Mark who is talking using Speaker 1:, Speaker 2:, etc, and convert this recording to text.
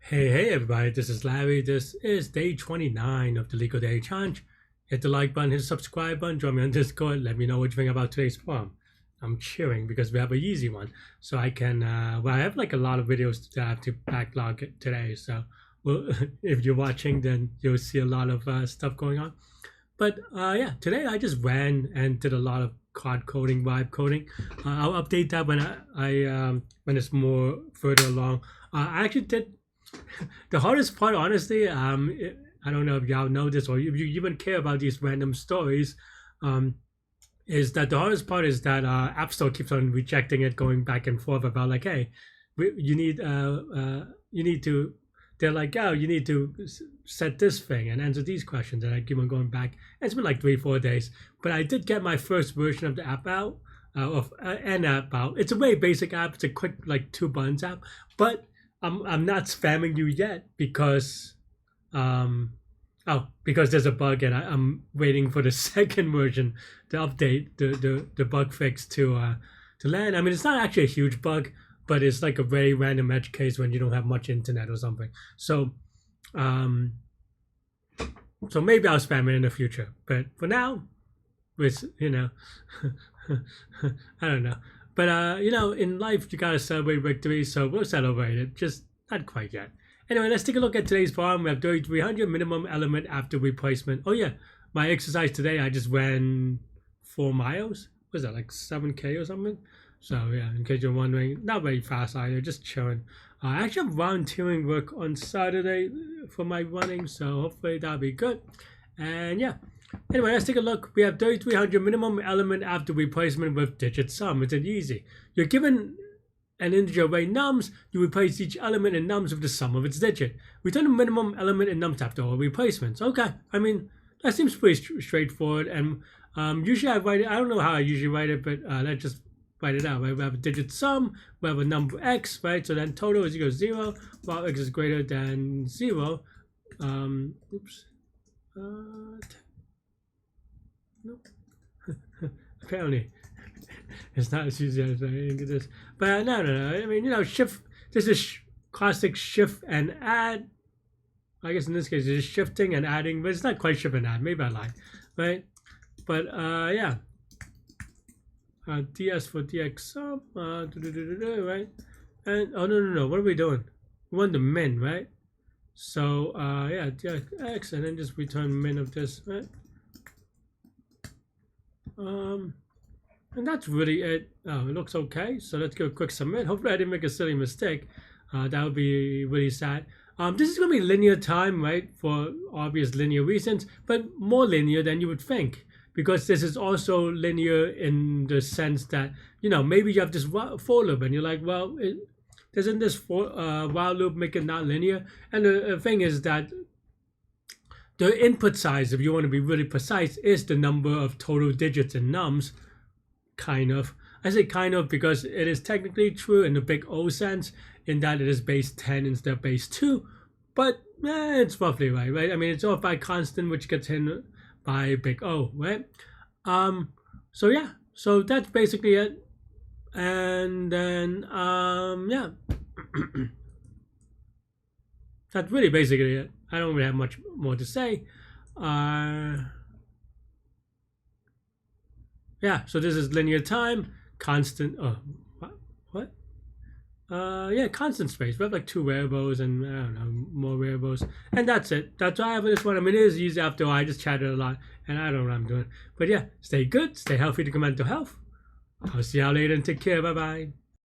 Speaker 1: Hey everybody, this is Larry. This is day 29 of the Leetcode Day Challenge. Hit the like button, hit the subscribe button, join me on Discord, let me know what you think about today's poem. I'm cheering because we have a easy one. So I can, I have like a lot of videos that I have to backlog today. So if you're watching, then you'll see a lot of stuff going on. But yeah, today I just ran and did a lot of card coding, vibe coding. I'll update that when when it's more further along. I actually did the hardest part, honestly. I don't know if y'all know this or if you even care about these random stories. Is that the hardest part is that App Store keeps on rejecting it, going back and forth about like, hey, you need to. They're like, oh, you need to set this thing and answer these questions, and I keep on going back. It's been like 3-4 days, but I did get my first version of the app out, of an app out. It's a very basic app. It's a quick like 2 buttons app, but I'm not spamming you yet because because there's a bug and I'm waiting for the second version to update the bug fix to land. I mean, it's not actually a huge bug, but it's like a very random edge case when you don't have much internet or something. So so maybe I'll spam it in the future, but for now, it's I don't know. But in life you gotta celebrate victories, so we'll celebrate it. Just not quite yet. Anyway, let's take a look at today's problem. We have 3,300 minimum element after replacement. Oh yeah, my exercise today, I just ran 4 miles. Was that like 7K or something? So yeah, in case you're wondering, not very fast either, just chilling. I actually have volunteering work on Saturday for my running, so hopefully that'll be good. And yeah. Anyway, let's take a look. We have 3,300 minimum element after replacement with digit sum. It's easy. You're given an integer array nums. You replace each element in nums with the sum of its digit. Return the minimum element in nums after all replacements. Okay, I mean, that seems pretty straightforward. And usually I write it, I don't know how I usually write it, but let's just write it out. Right? We have a digit sum, we have a number x, right? So then total is equal to 0, while x is greater than 0. Oops. Nope. Apparently, it's not as easy as I think it is. But no. I mean, shift. This is classic shift and add. I guess in this case, it's shifting and adding, but it's not quite shift and add. Maybe I lied, right? But yeah. DS for DX sum. Right? And oh no. What are we doing? We want the min, right? So yeah, DX, and then just return min of this, right? And that's really it. Oh, it looks okay. So let's go quick submit. Hopefully I didn't make a silly mistake. That would be really sad. This is going to be linear time, right? For obvious linear reasons, but more linear than you would think. Because this is also linear in the sense that, maybe you have this for loop and you're like, well, doesn't this while loop make it not linear? And the thing is that the input size, if you want to be really precise, is the number of total digits in nums, kind of. I say kind of because it is technically true in the big O sense, in that it is base 10 instead of base 2, but it's roughly right? I mean, it's off by constant, which gets hidden by big O, right? So yeah, so that's basically it. And then, yeah. That's really basically it. I don't really have much more to say. Yeah, so this is linear time, constant. Oh, what? Yeah, constant space. We have like 2 variables and I don't know, more variables, and that's it. That's all I have for this one. I mean, it is easy after all. I just chatted a lot, and I don't know what I'm doing. But yeah, stay good, stay healthy to your mental health. I'll see y'all later and take care. Bye bye.